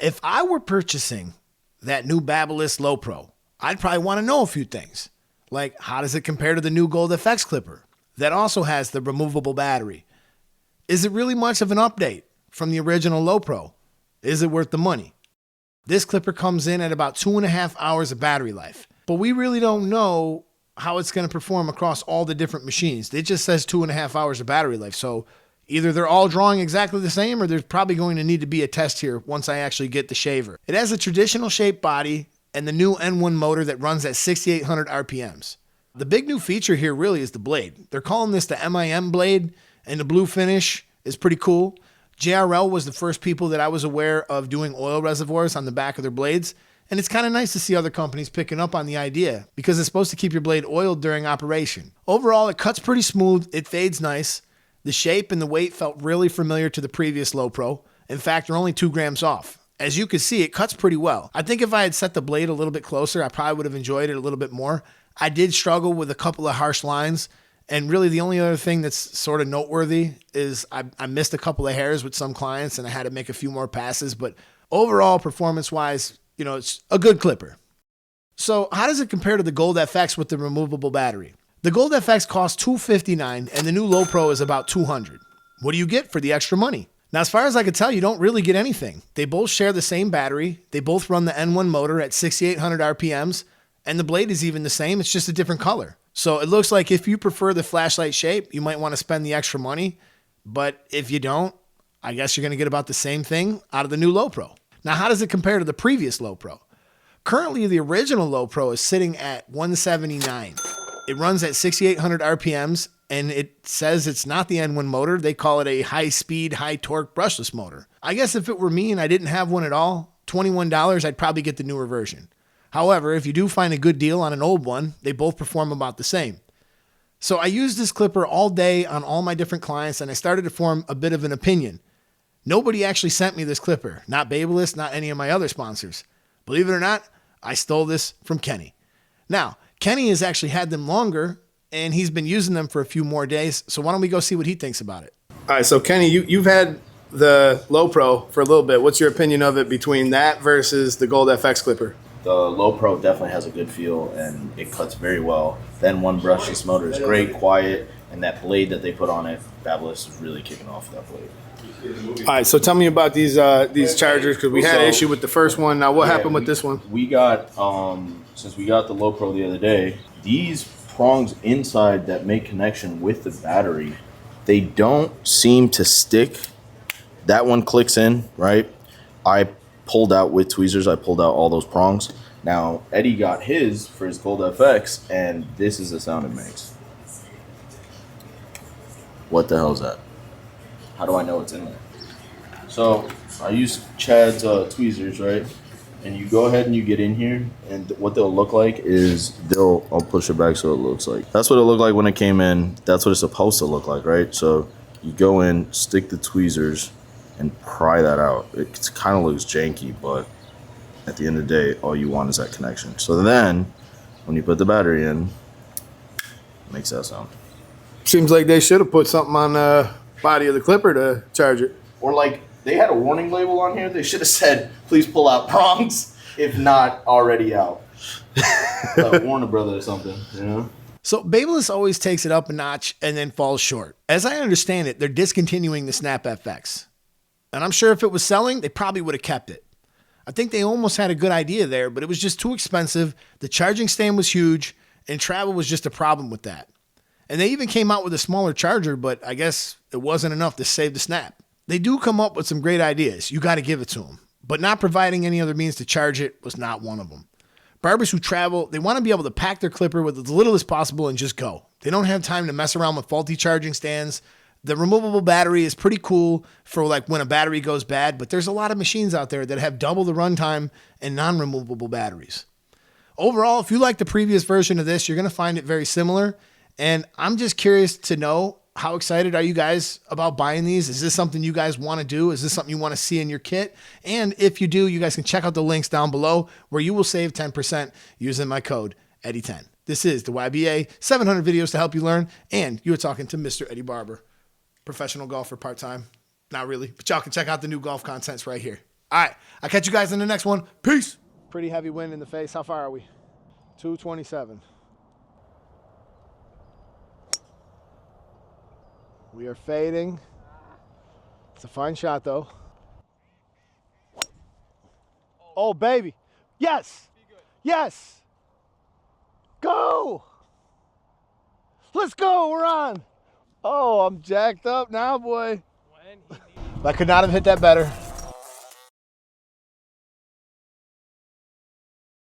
If I were purchasing that new Babyliss LowPro, I'd probably want to know a few things. Like, how does it compare to the new Gold FX clipper that also has the removable battery? Is it really much of an update from the original LowPro? Is it worth the money? This clipper comes in at about 2.5 hours of battery life, but we really don't know how it's going to perform across all the different machines. It just says 2.5 hours of battery life, so either they're all drawing exactly the same or there's probably going to need to be a test here once I actually get the shaver. It has a traditional shaped body and the new N1 motor that runs at 6,800 RPMs. The big new feature here really is the blade. They're calling this the MIM blade, and the blue finish is pretty cool. JRL was the first people that I was aware of doing oil reservoirs on the back of their blades, and it's kind of nice to see other companies picking up on the idea because it's supposed to keep your blade oiled during operation. Overall, it cuts pretty smooth, it fades nice. The shape and the weight felt really familiar to the previous LowPro. In fact, they're only 2 grams off. As you can see, it cuts pretty well. I think if I had set the blade a little bit closer, I probably would have enjoyed it a little bit more. I did struggle with a couple of harsh lines, and really the only other thing that's sort of noteworthy is I missed a couple of hairs with some clients and I had to make a few more passes, but overall, performance-wise, you know, it's a good clipper. So how does it compare to the Gold FX with the removable battery? The Gold FX costs $259 and the new LowPro is about $200. What do you get for the extra money? Now, as far as I can tell, you don't really get anything. They both share the same battery. They both run the N1 motor at 6,800 RPMs, and the blade is even the same. It's just a different color. So it looks like if you prefer the flashlight shape, you might want to spend the extra money. But if you don't, I guess you're going to get about the same thing out of the new LowPro. Now, how does it compare to the previous LowPro? Currently, the original LowPro is sitting at 179. It runs at 6,800 RPMs, and it says it's not the N1 motor. They call it a high-speed, high-torque brushless motor. I guess if it were me and I didn't have one at all, $21, I'd probably get the newer version. However, if you do find a good deal on an old one, they both perform about the same. So I used this clipper all day on all my different clients, and I started to form a bit of an opinion. Nobody actually sent me this clipper. Not Babyliss, not any of my other sponsors. Believe it or not, I stole this from Kenny. Now, Kenny has actually had them longer, and he's been using them for a few more days. So why don't we go see what he thinks about it? All right, so Kenny, you've had the LowPro for a little bit. What's your opinion of it between that versus the Gold FX clipper? The LowPro definitely has a good feel, and it cuts very well. Then one brushless motor is great, quiet, and that blade that they put on it, Babyliss is really kicking off that blade. All right, so tell me about these chargers, because we had an issue with the first one. Now, what happened with this one? We got, since we got the LowPro the other day, these prongs inside that make connection with the battery, they don't seem to stick. That one clicks in, right? I pulled out with tweezers. I pulled out all those prongs. Now, Eddie got his for his Gold FX, and this is the sound it makes. What the hell is that? How do I know it's in there? So I use Chad's tweezers, right? And you go ahead and you get in here, and what they'll look like is I'll push it back so it looks like. That's what it looked like when it came in. That's what it's supposed to look like, right? So you go in, stick the tweezers, and pry that out. It kind of looks janky, but at the end of the day, all you want is that connection. So then, when you put the battery in, it makes that sound. Seems like they should have put something on the body of the clipper to charge it. Or like, they had a warning label on here. They should have said, please pull out prongs, if not already out. Warner Brother or something, you know? So Babyliss always takes it up a notch and then falls short. As I understand it, they're discontinuing the Snap FX. And I'm sure if it was selling, they probably would have kept it. I think they almost had a good idea there, but it was just too expensive. The charging stand was huge, and travel was just a problem with that. And they even came out with a smaller charger, but I guess it wasn't enough to save the Snap. They do come up with some great ideas. You got to give it to them. But not providing any other means to charge it was not one of them. Barbers who travel, they want to be able to pack their clipper with as little as possible and just go. They don't have time to mess around with faulty charging stands. The removable battery is pretty cool for like when a battery goes bad, but there's a lot of machines out there that have double the runtime and non-removable batteries. Overall, if you like the previous version of this, you're going to find it very similar. And I'm just curious to know, how excited are you guys about buying these? Is this something you guys want to do? Is this something you want to see in your kit? And if you do, you guys can check out the links down below where you will save 10% using my code Eddie10. This is the YBA 700 videos to help you learn. And you were talking to Mr. Eddie Barber. Professional golfer part-time. Not really, but y'all can check out the new golf contents right here. All right, I'll catch you guys in the next one. Peace. Pretty heavy wind in the face. How far are we? 227. We are fading. It's a fine shot, though. Oh, baby. Yes. Yes. Go. Let's go. We're on. Oh, I'm jacked up now, boy. I could not have hit that better.